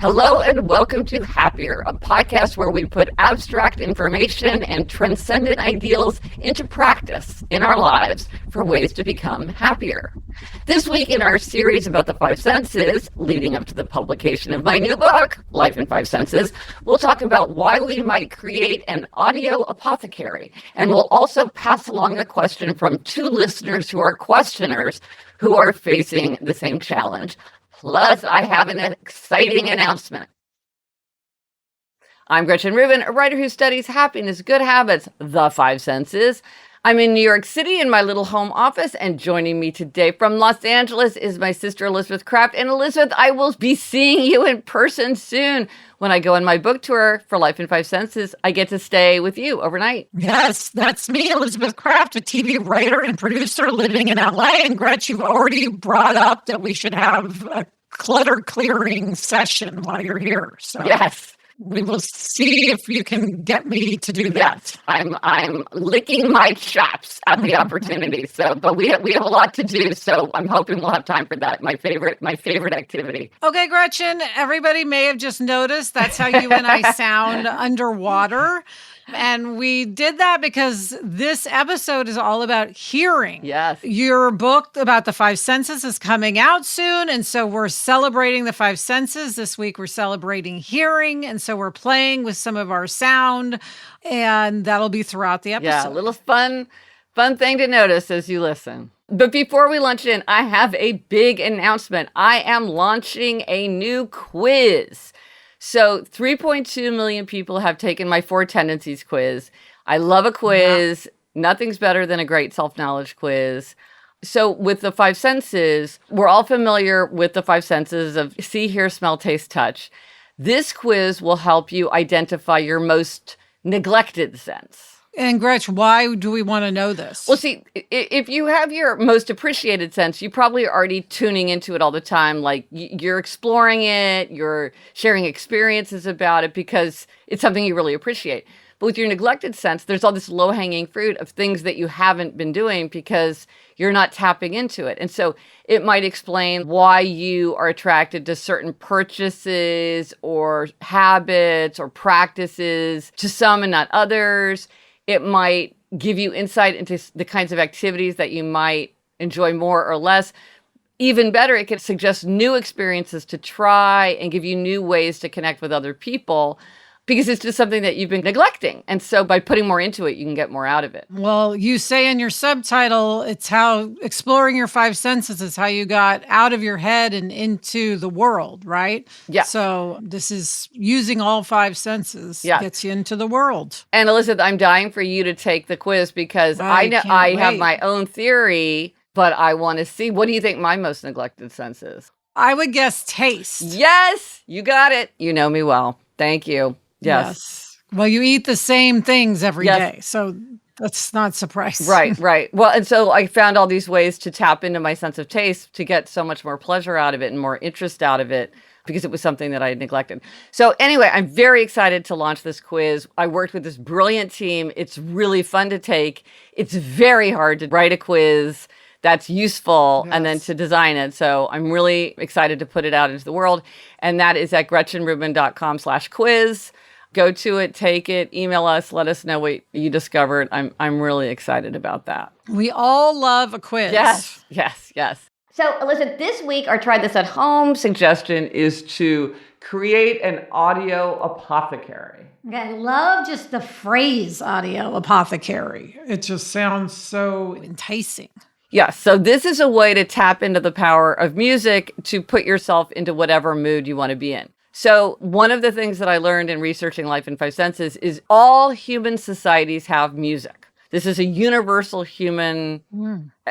Hello and welcome to Happier, a podcast where we put abstract information and transcendent ideals into practice in our lives for ways to become happier. This week in our series about the five senses, leading up to the publication of my new book, Life in Five Senses, we'll talk about why we might create an audio apothecary. And we'll also pass along a question from two listeners who are questioners who are facing the same challenge. Plus, I have an exciting announcement. I'm Gretchen Rubin, a writer who studies happiness, good habits, the five senses. I'm in New York City in my little home office, and joining me today from Los Angeles is my sister Elizabeth Kraft. And Elizabeth, I will be seeing you in person soon. When I go on my book tour for Life in Five Senses, I get to stay with you overnight. Yes, that's me, Elizabeth Kraft, a TV writer and producer living in LA. And Gretch, you've already brought up that we should have a clutter clearing session while you're here. So Yes. we will see if you can get me to do that. Yes, I'm licking my chops at the opportunity. But we have a lot to do, so I'm hoping we'll have time for that. My favorite activity. Okay, Gretchen, everybody may have just noticed that's how you and I sound underwater. And we did that because this episode is all about hearing. Yes. Your book about the five senses is coming out soon. And so we're celebrating the five senses. This week we're celebrating hearing. And so we're playing with some of our sound. And that'll be throughout the episode. Yeah, a little fun thing to notice as you listen. But before we launch in, I have a big announcement. I am launching a new quiz. So 3.2 million people have taken my 4 tendencies quiz. I love a quiz. Yeah. Nothing's better than a great self-knowledge quiz. So with the five senses, we're all familiar with the five senses of see, hear, smell, taste, touch. This quiz will help you identify your most neglected sense. And Gretch, why do we want to know this? Well, see, if you have your most appreciated sense, you probably are already tuning into it all the time. Like you're exploring it, you're sharing experiences about it because it's something you really appreciate. But with your neglected sense, there's all this low-hanging fruit of things that you haven't been doing because you're not tapping into it. And so it might explain why you are attracted to certain purchases or habits or practices, to some and not others. It might give you insight into the kinds of activities that you might enjoy more or less. Even better, it can suggest new experiences to try and give you new ways to connect with other people because it's just something that you've been neglecting. And so by putting more into it, you can get more out of it. Well, you say in your subtitle, it's how exploring your five senses is how you got out of your head and into the world, right? Yeah. So this is using all five senses gets you into the world. And Elizabeth, I'm dying for you to take the quiz because I know I have my own theory, but I want to see, what do you think my most neglected sense is? I would guess taste. Yes, you got it. You know me well. Thank you. Yes. Well, you eat the same things every day, so that's not surprising. Right. Well, and so I found all these ways to tap into my sense of taste to get so much more pleasure out of it and more interest out of it because it was something that I had neglected. So anyway, I'm very excited to launch this quiz. I worked with this brilliant team. It's really fun to take. It's very hard to write a quiz that's useful and then to design it. So I'm really excited to put it out into the world. And that is at gretchenrubin.com/quiz. Go to it, take it, email us, let us know what you discovered. I'm really excited about that. We all love a quiz. Yes. So, Elizabeth, this week, our Try This at Home suggestion is to create an audio apothecary. I love just the phrase audio apothecary. It just sounds so enticing. Yes, so this is a way to tap into the power of music to put yourself into whatever mood you want to be in. So one of the things that I learned in researching Life in Five Senses is all human societies have music. This is a universal human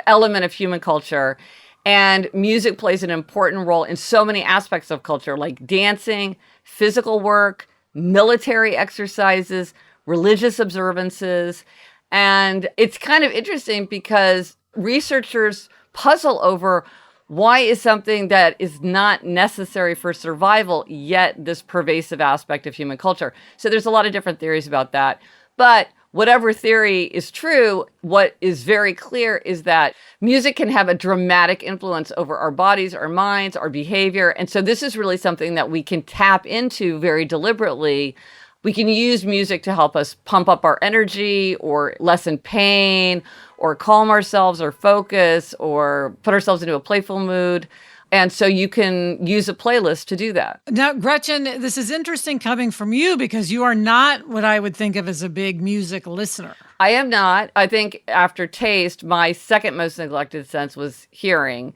element of human culture. And music plays an important role in so many aspects of culture, like dancing, physical work, military exercises, religious observances. And it's kind of interesting because researchers puzzle over why is something that is not necessary for survival yet this pervasive aspect of human culture. So there's a lot of different theories about that. But whatever theory is true, what is very clear is that music can have a dramatic influence over our bodies, our minds, our behavior. And so this is really something that we can tap into very deliberately. We can use music to help us pump up our energy or lessen pain or calm ourselves or focus or put ourselves into a playful mood. And so you can use a playlist to do that. Now, Gretchen, this is interesting coming from you because you are not what I would think of as a big music listener. I am not. I think after taste, my second most neglected sense was hearing.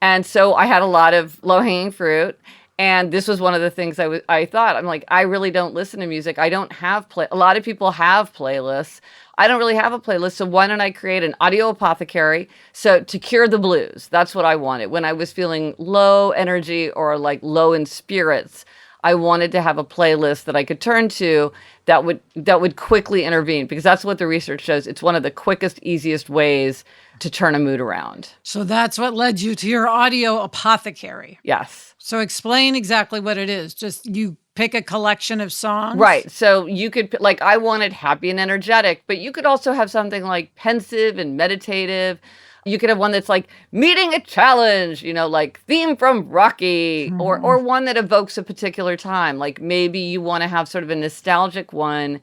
And so I had a lot of low-hanging fruit. And this was one of the things I thought. I'm like, I really don't listen to music. I don't have a lot of people have playlists. I don't really have a playlist, so why don't I create an audio apothecary? So to cure the blues, that's what I wanted. When I was feeling low energy or like low in spirits, I wanted to have a playlist that I could turn to that would quickly intervene, because that's what the research shows. It's one of the quickest, easiest ways to turn a mood around. So that's what led you to your audio apothecary. Yes. So explain exactly what it is. Just you pick a collection of songs? Right. So you could, like, I wanted happy and energetic, but you could also have something like pensive and meditative. You could have one that's like meeting a challenge, like theme from Rocky, or one that evokes a particular time. Like maybe you want to have sort of a nostalgic one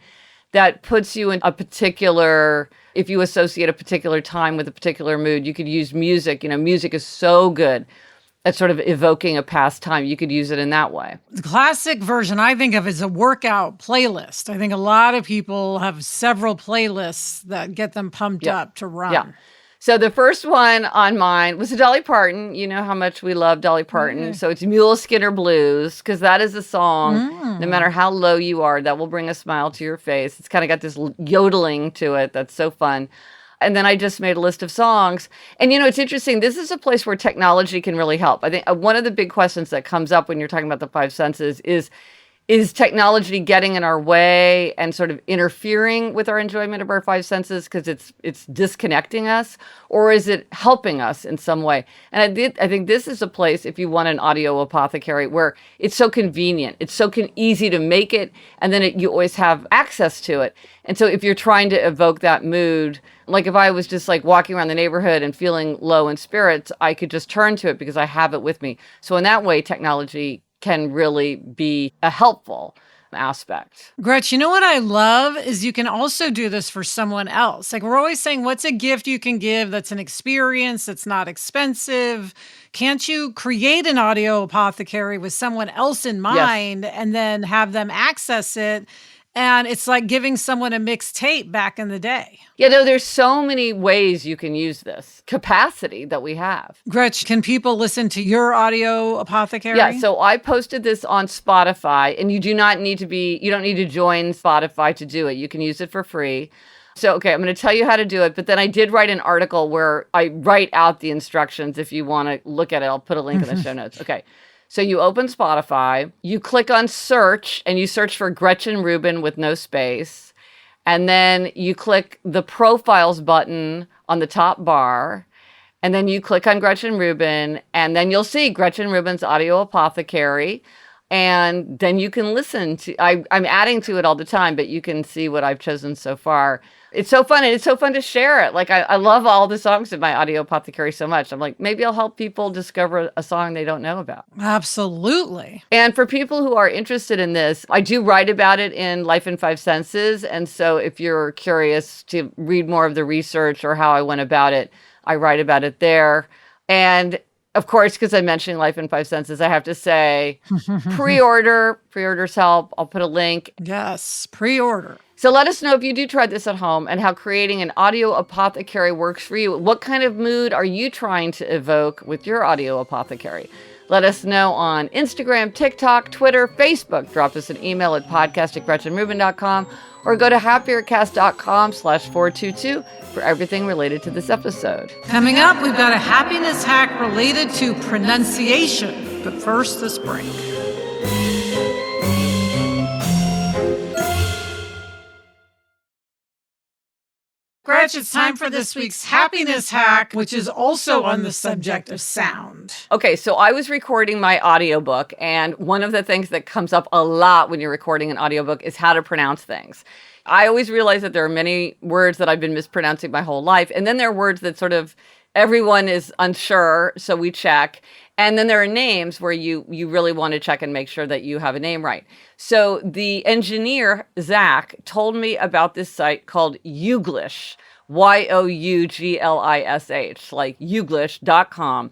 that puts you in a particular, if you associate a particular time with a particular mood, you could use music. Music is so good at sort of evoking a past time. You could use it in that way. The classic version I think of is a workout playlist. I think a lot of people have several playlists that get them pumped up to run. Yeah. So the first one on mine was a Dolly Parton. You know how much we love Dolly Parton. So it's Mule Skinner Blues, because that is a song, no matter how low you are, that will bring a smile to your face. It's kind of got this yodeling to it that's so fun. And then I just made a list of songs. And, it's interesting. This is a place where technology can really help. I think one of the big questions that comes up when you're talking about the five senses is technology getting in our way and sort of interfering with our enjoyment of our five senses because it's disconnecting us, or is it helping us in some way? And I think this is a place, if you want an audio apothecary, where it's so convenient, it's so easy to make it, and then you always have access to it. And so if you're trying to evoke that mood, like if I was just like walking around the neighborhood and feeling low in spirits, I could just turn to it because I have it with me. So in that way, technology can really be a helpful aspect. Gretch, what I love is you can also do this for someone else. Like we're always saying, what's a gift you can give that's an experience, that's not expensive? Can't you create an audio apothecary with someone else in mind and then have them access it? And it's like giving someone a mixtape back in the day. There's so many ways you can use this capacity that we have. Gretch, can people listen to your audio apothecary? Yeah, so I posted this on Spotify, and you don't need to join Spotify to do it. You can use it for free. So, okay, I'm going to tell you how to do it, but then I did write an article where I write out the instructions. If you want to look at it, I'll put a link in the show notes. Okay. So you open Spotify, you click on search, and you search for Gretchen Rubin with no space. And then you click the profiles button on the top bar. And then you click on Gretchen Rubin, and then you'll see Gretchen Rubin's Audio Apothecary. And then you can listen to, I'm adding to it all the time, but you can see what I've chosen so far. It's so fun, and it's so fun to share it. Like, I love all the songs in my Audio Apothecary so much. I'm like, maybe I'll help people discover a song they don't know about. Absolutely. And for people who are interested in this, I do write about it in Life in Five Senses. And so if you're curious to read more of the research or how I went about it, I write about it there. And of course, because I'm mentioning Life in Five Senses, I have to say, pre-orders help. I'll put a link. Yes, pre-order. So let us know if you do try this at home and how creating an audio apothecary works for you. What kind of mood are you trying to evoke with your audio apothecary? Let us know on Instagram, TikTok, Twitter, Facebook. Drop us an email at podcast@GretchenRubin.com or go to happiercast.com/422 for everything related to this episode. Coming up, we've got a happiness hack related to pronunciation. But first, this break. Gretch, it's time for this week's happiness hack, which is also on the subject of sound. Okay, so I was recording my audiobook, and one of the things that comes up a lot when you're recording an audiobook is how to pronounce things. I always realize that there are many words that I've been mispronouncing my whole life, and then there are words that sort of everyone is unsure, so we check. And then there are names where you really want to check and make sure that you have a name right. So the engineer, Zach, told me about this site called Youglish, Youglish, like youglish.com.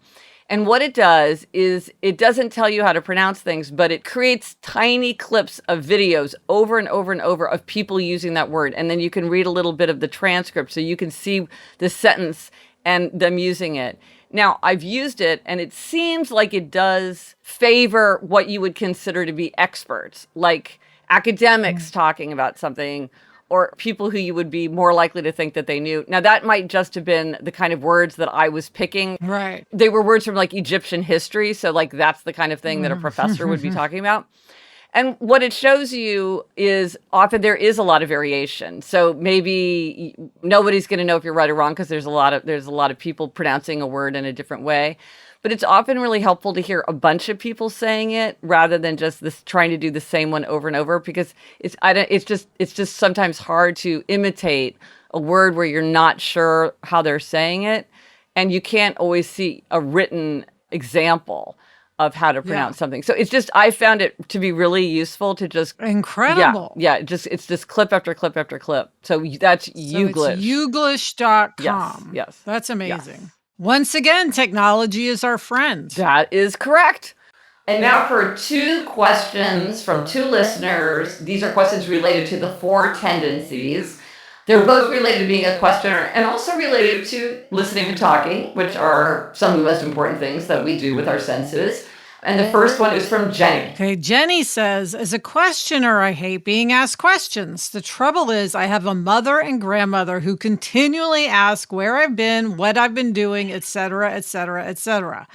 And what it does is it doesn't tell you how to pronounce things, but it creates tiny clips of videos over and over and over of people using that word. And then you can read a little bit of the transcript so you can see the sentence and them using it. Now, I've used it, and it seems like it does favor what you would consider to be experts, like academics talking about something, or people who you would be more likely to think that they knew. Now, that might just have been the kind of words that I was picking. Right. They were words from, like, Egyptian history, so, like, that's the kind of thing that a professor would be talking about. And what it shows you is often there is a lot of variation. So maybe nobody's going to know if you're right or wrong because there's a lot of people pronouncing a word in a different way. But it's often really helpful to hear a bunch of people saying it rather than just this trying to do the same one over and over, because it's just sometimes hard to imitate a word where you're not sure how they're saying it, and you can't always see a written example of how to pronounce something. So I found it to be really useful to just incredible. It's just clip after clip after clip. So that's Youglish. It's youglish.com. Yes. That's amazing. Yes. Once again, technology is our friend. That is correct. And now for 2 questions from 2 listeners. These are questions related to the 4 tendencies. They're both related to being a questioner and also related to listening and talking, which are some of the most important things that we do with our senses. And the first one is from Jenny. Okay, Jenny says, as a questioner, I hate being asked questions. The trouble is I have a mother and grandmother who continually ask where I've been, what I've been doing, etc., etc., etc.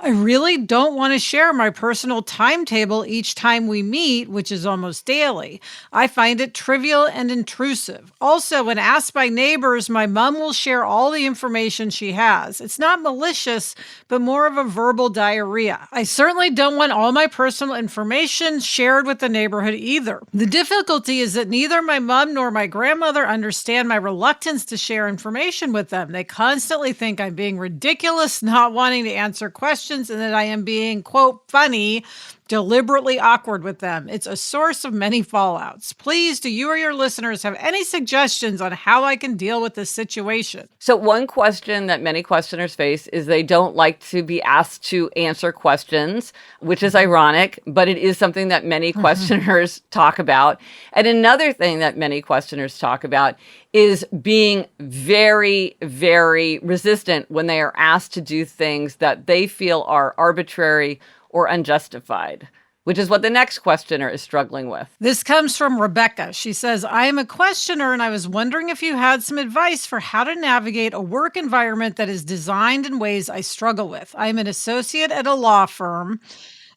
I really don't want to share my personal timetable each time we meet, which is almost daily. I find it trivial and intrusive. Also, when asked by neighbors, my mom will share all the information she has. It's not malicious, but more of a verbal diarrhea. I certainly don't want all my personal information shared with the neighborhood either. The difficulty is that neither my mom nor my grandmother understand my reluctance to share information with them. They constantly think I'm being ridiculous, not wanting to answer questions, and that I am being, quote, funny, deliberately awkward with them. It's a source of many fallouts. Please, do you or your listeners have any suggestions on how I can deal with this situation? So one question that many questioners face is they don't like to be asked to answer questions, which is ironic, but it is something that many questioners talk about. And another thing that many questioners talk about is being very, very resistant when they are asked to do things that they feel are arbitrary or unjustified, which is what the next questioner is struggling with. This comes from Rebecca. She says, I am a questioner and I was wondering if you had some advice for how to navigate a work environment that is designed in ways I struggle with. I am an associate at a law firm,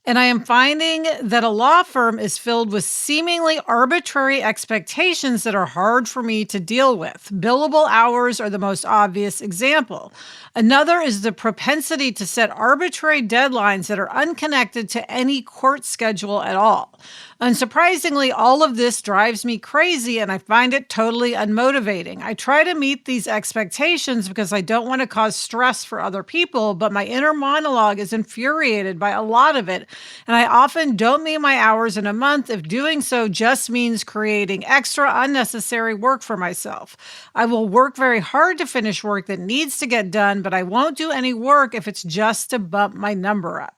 and I am finding that a law firm is filled with seemingly arbitrary expectations that are hard for me to deal with. Billable hours are the most obvious example. Another is the propensity to set arbitrary deadlines that are unconnected to any court schedule at all. Unsurprisingly, all of this drives me crazy and I find it totally unmotivating. I try to meet these expectations because I don't want to cause stress for other people, but my inner monologue is infuriated by a lot of it, and I often don't meet my hours in a month if doing so just means creating extra unnecessary work for myself. I will work very hard to finish work that needs to get done, but I won't do any work if it's just to bump my number up.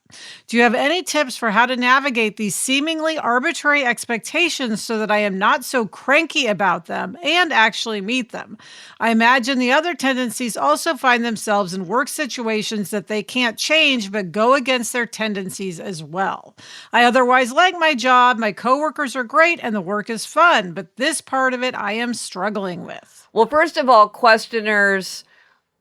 Do you have any tips for how to navigate these seemingly arbitrary expectations so that I am not so cranky about them and actually meet them? I imagine the other tendencies also find themselves in work situations that they can't change but go against their tendencies as well. I otherwise like my job, my coworkers are great, and the work is fun, but this part of it I am struggling with. Well, first of all, questioners,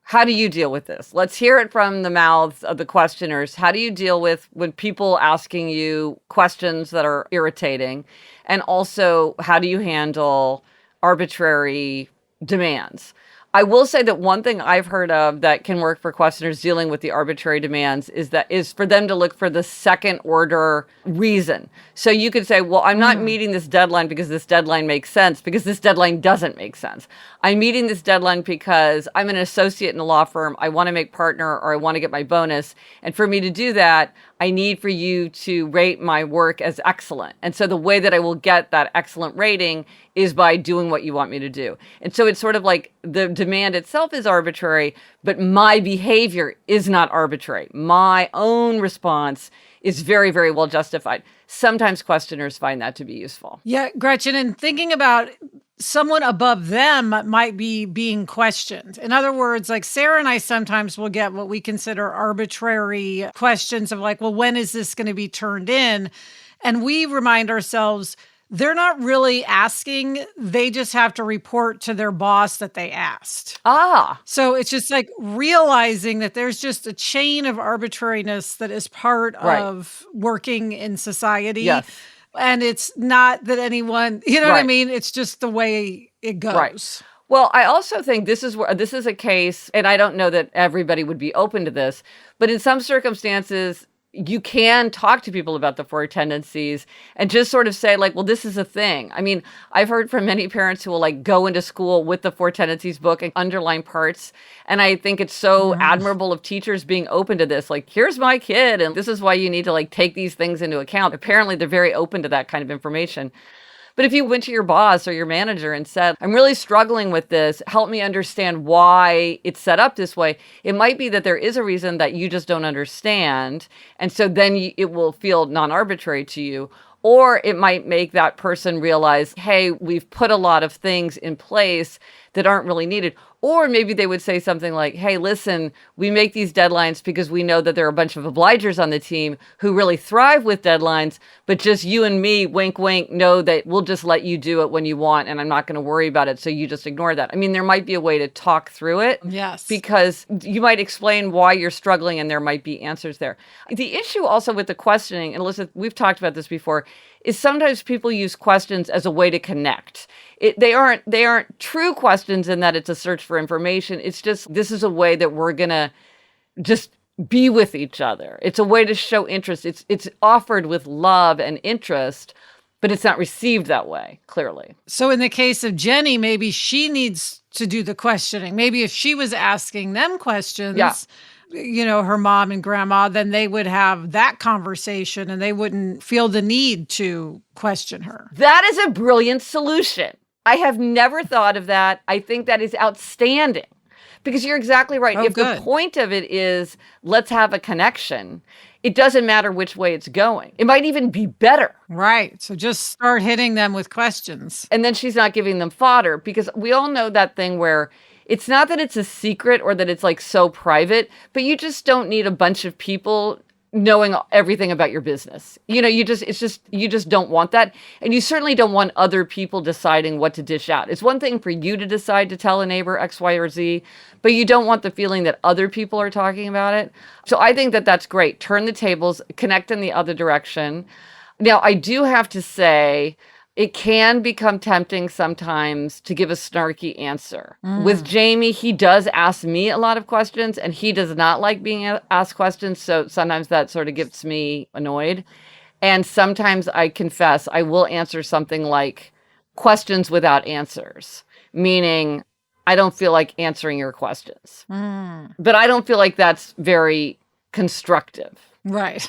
how do you deal with this? Let's hear it from the mouths of the questioners. How do you deal with when people asking you questions that are irritating? And also, how do you handle arbitrary demands? I will say that one thing I've heard of that can work for questioners dealing with the arbitrary demands is for them to look for the second order reason. So you could say, well, I'm not meeting this deadline because this deadline makes sense, because this deadline doesn't make sense. I'm meeting this deadline because I'm an associate in a law firm. I want to make partner, or I want to get my bonus. And for me to do that, I need for you to rate my work as excellent. And so the way that I will get that excellent rating is by doing what you want me to do. And so it's sort of like the demand itself is arbitrary, but my behavior is not arbitrary. My own response is very, very well justified. Sometimes questioners find that to be useful. Yeah, Gretchen, and thinking about someone above them might be being questioned. In other words, like Sarah and I sometimes will get what we consider arbitrary questions of like, well, when is this going to be turned in? And we remind ourselves, they're not really asking. They just have to report to their boss that they asked. So it's just like realizing that there's just a chain of arbitrariness that is part of working in society. Yes. And it's not that anyone, you know what I mean? It's just the way it goes. Right. Well, I also think this is a case, and I don't know that everybody would be open to this, but in some circumstances, you can talk to people about the four tendencies and just sort of say like, well, this is a thing. I mean, I've heard from many parents who will like go into school with the four tendencies book and underline parts. And I think it's so admirable of teachers being open to this. Like, here's my kid, and this is why you need to like take these things into account. Apparently, they're very open to that kind of information. But if you went to your boss or your manager and said, I'm really struggling with this, help me understand why it's set up this way, it might be that there is a reason that you just don't understand. And so then it will feel non-arbitrary to you. Or it might make that person realize, hey, we've put a lot of things in place that aren't really needed. Or maybe they would say something like, hey, listen, we make these deadlines because we know that there are a bunch of obligers on the team who really thrive with deadlines, but just you and me, wink, wink, know that we'll just let you do it when you want, and I'm not going to worry about it, so you just ignore that. I mean, there might be a way to talk through it. Yes. Because you might explain why you're struggling, and there might be answers there. The issue also with the questioning, and Elizabeth, we've talked about this before, is sometimes people use questions as a way to connect. They aren't true questions in that it's a search for information. It's just, this is a way that we're going to just be with each other. It's a way to show interest. It's offered with love and interest, but it's not received that way, clearly. So in the case of Jenny, maybe she needs to do the questioning. Maybe if she was asking them questions, you know, her mom and grandma, then they would have that conversation and they wouldn't feel the need to question her. That is a brilliant solution. I have never thought of that. I think that is outstanding, because you're exactly right. If the point of it is let's have a connection, it doesn't matter which way it's going. It might even be better. Right. So just start hitting them with questions. And then she's not giving them fodder, because we all know that thing where it's not that it's a secret or that it's like so private, but you just don't need a bunch of people knowing everything about your business. You know, you just don't want that. And you certainly don't want other people deciding what to dish out. It's one thing for you to decide to tell a neighbor X, Y, or Z, but you don't want the feeling that other people are talking about it. So I think that that's great. Turn the tables, connect in the other direction. Now, I do have to say, it can become tempting sometimes to give a snarky answer. With Jamie, he does ask me a lot of questions, and he does not like being asked questions. So sometimes that sort of gets me annoyed. And sometimes I confess, I will answer something like questions without answers, meaning I don't feel like answering your questions. But I don't feel like that's very constructive. Right.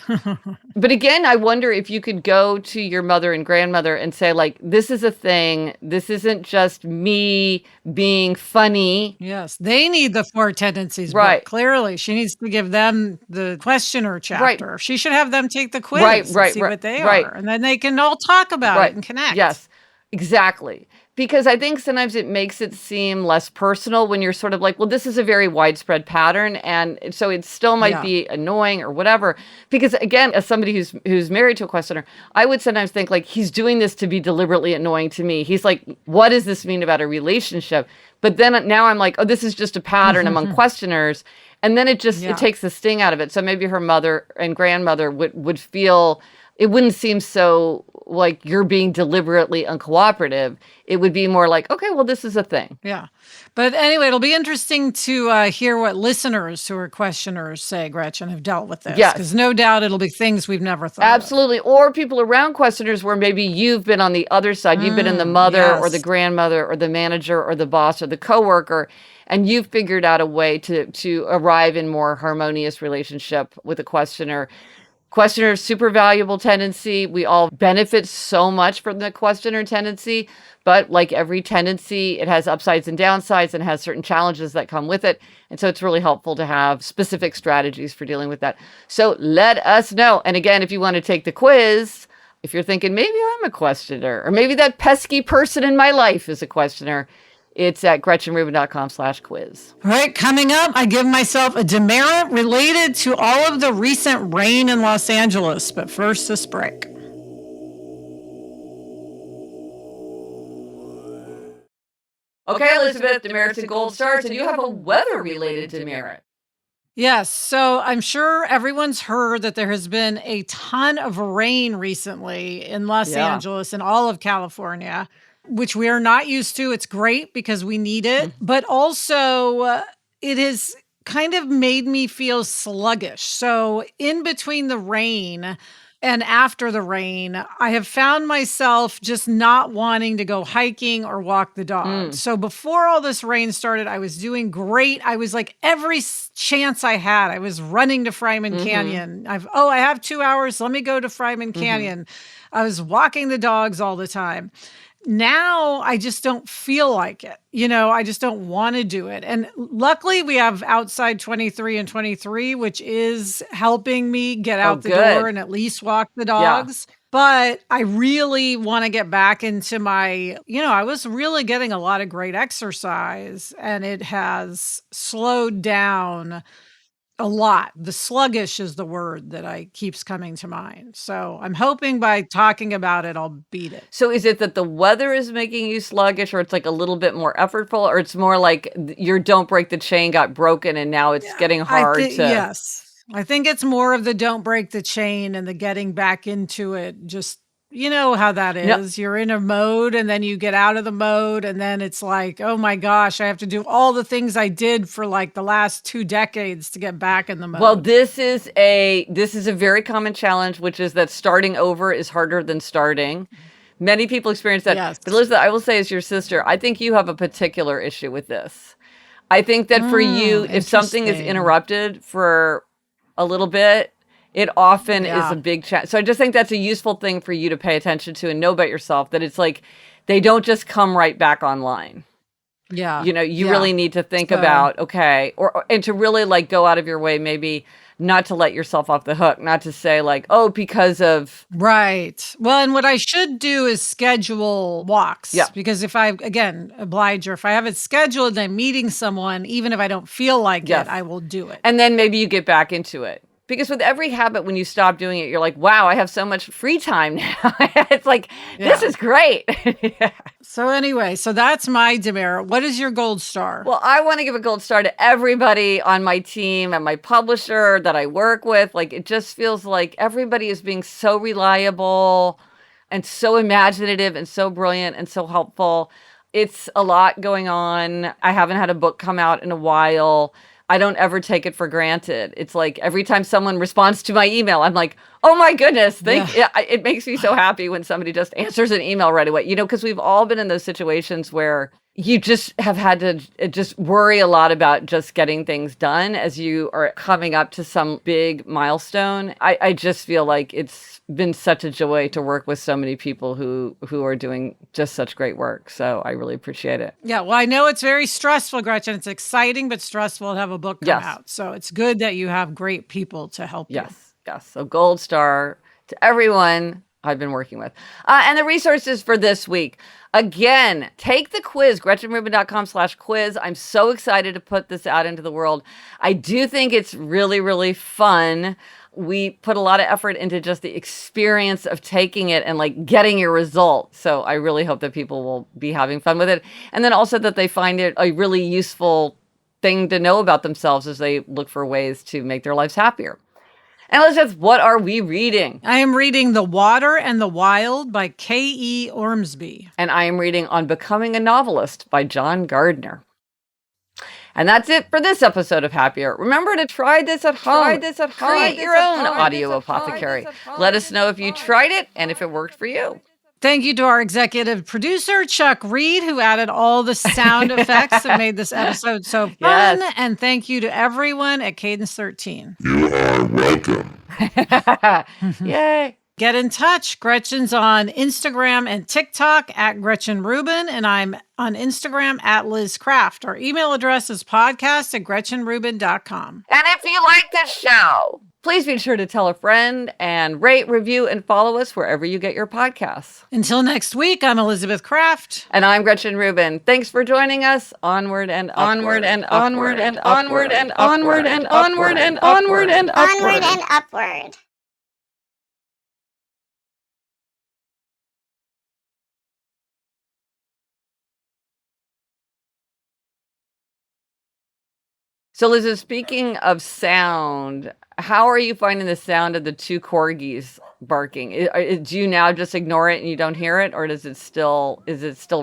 But again, I wonder if you could go to your mother and grandmother and say, like, this is a thing. This isn't just me being funny. Yes. They need the four tendencies Right. book. Clearly, she needs to give them the questioner chapter. Right. She should have them take the quiz and see what they are. And then they can all talk about it and connect. Yes, exactly. Because I think sometimes it makes it seem less personal when you're sort of like, well, this is a very widespread pattern. And so it still might be annoying or whatever. Because again, as somebody who's married to a questioner, I would sometimes think like, he's doing this to be deliberately annoying to me. He's like, what does this mean about a relationship? But then now I'm like, oh, this is just a pattern among questioners. And then it takes the sting out of it. So maybe her mother and grandmother would feel it wouldn't seem so like you're being deliberately uncooperative. It would be more like, okay, well, this is a thing. Yeah. But anyway, it'll be interesting to hear what listeners who are questioners say, Gretchen, have dealt with this. Yes. Because no doubt it'll be things we've never thought Absolutely. Or people around questioners where maybe you've been on the other side. You've been in the mother or the grandmother or the manager or the boss or the coworker, and you've figured out a way to arrive in more harmonious relationship with a questioner. Questioner, super valuable tendency. We all benefit so much from the questioner tendency, but like every tendency, it has upsides and downsides and has certain challenges that come with it. And so it's really helpful to have specific strategies for dealing with that. So let us know. And again, if you want to take the quiz, if you're thinking, maybe I'm a questioner, or maybe that pesky person in my life is a questioner, it's at GretchenRubin.com/quiz. All right, coming up, I give myself a demerit related to all of the recent rain in Los Angeles. But first, this break. Okay, Elizabeth, demerits and gold stars, and you have a weather-related demerit. Yes, so I'm sure everyone's heard that there has been a ton of rain recently in Los Angeles and all of California, which we are not used to. It's great because we need it, but also it has kind of made me feel sluggish. So in between the rain and after the rain, I have found myself just not wanting to go hiking or walk the dog. So before all this rain started, I was doing great. I was like every chance I had, I was running to Fryman Canyon. I have 2 hours. Let me go to Fryman Canyon. I was walking the dogs all the time. Now I just don't feel like it. I just don't want to do it. And luckily we have outside 23 and 23, which is helping me get out the door and at least walk the dogs. But I really want to get back into my, I was really getting a lot of great exercise and it has slowed down a lot. The sluggish is the word that keeps coming to mind. So I'm hoping by talking about it, I'll beat it. So is it that the weather is making you sluggish, or it's like a little bit more effortful, or it's more like your don't break the chain got broken and now it's getting hard to... Yes. I think it's more of the don't break the chain and the getting back into it. Just, you know how that is. You're in a mode and then you get out of the mode and then it's like, oh my gosh, I have to do all the things I did for like the last 2 decades to get back in the mode. Well, this is a very common challenge, which is that starting over is harder than starting. Many people experience that. Yes. But Elizabeth, I will say as your sister, I think you have a particular issue with this. I think that for you, if something is interrupted for a little bit, it often is a big challenge. So I just think that's a useful thing for you to pay attention to and know about yourself, that it's like they don't just come right back online. Yeah. You really need to think about, okay, and to really like go out of your way, maybe not to let yourself off the hook, not to say like, oh, because of... Right. Well, and what I should do is schedule walks. Yeah. Because if I, again, oblige, or if I have it scheduled and I'm meeting someone, even if I don't feel like it, I will do it. And then maybe you get back into it. Because with every habit, when you stop doing it, you're like, wow, I have so much free time now. It's like, this is great. So anyway, so that's my demerit. What is your gold star? Well, I want to give a gold star to everybody on my team and my publisher that I work with. Like, it just feels like everybody is being so reliable and so imaginative and so brilliant and so helpful. It's a lot going on. I haven't had a book come out in a while. I don't ever take it for granted. It's like every time someone responds to my email, I'm like, oh my goodness. It makes me so happy when somebody just answers an email right away. Because we've all been in those situations where you just have had to just worry a lot about just getting things done as you are coming up to some big milestone. I just feel like it's been such a joy to work with so many people who are doing just such great work. So I really appreciate it. Yeah, well, I know it's very stressful, Gretchen. It's exciting, but stressful to have a book come out. So it's good that you have great people to help you. Yes. So gold star to everyone I've been working with. And the resources for this week. Again, take the quiz, GretchenRubin.com/quiz. I'm so excited to put this out into the world. I do think it's really, really fun. We put a lot of effort into just the experience of taking it and like getting your result. So I really hope that people will be having fun with it. And then also that they find it a really useful thing to know about themselves as they look for ways to make their lives happier. And Elizabeth, what are we reading? I am reading The Water and the Wild by K.E. Ormsby. And I am reading On Becoming a Novelist by John Gardner. And that's it for this episode of Happier. Remember to try this at home. Create your own audio apothecary. Let us know if you tried it and if it worked for you. Thank you to our executive producer, Chuck Reed, who added all the sound effects that made this episode so fun. Yes. And thank you to everyone at Cadence 13. You are welcome. Yay. Get in touch. Gretchen's on Instagram and TikTok at Gretchen Rubin, and I'm on Instagram at Liz Craft. Our email address is podcast@GretchenRubin.com. And if you like this show, please be sure to tell a friend and rate, review, and follow us wherever you get your podcasts. Until next week, I'm Elizabeth Craft. And I'm Gretchen Rubin. Thanks for joining us. Onward and onward and onward and onward and onward and onward and onward and Onward upward. and upward. So, Liz, speaking of sound, how are you finding the sound of the two corgis barking? Do you now just ignore it and you don't hear it, or is it still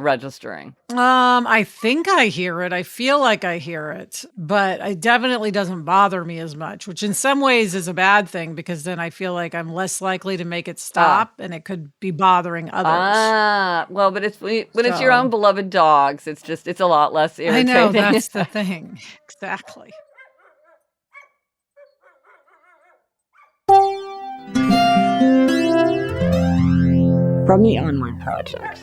registering? I think I hear it. I feel like I hear it, but it definitely doesn't bother me as much, which in some ways is a bad thing because then I feel like I'm less likely to make it stop and it could be bothering others. Well, but when it's your own beloved dogs, it's a lot less irritating. I know, that's the thing. Exactly. From the Onward Project.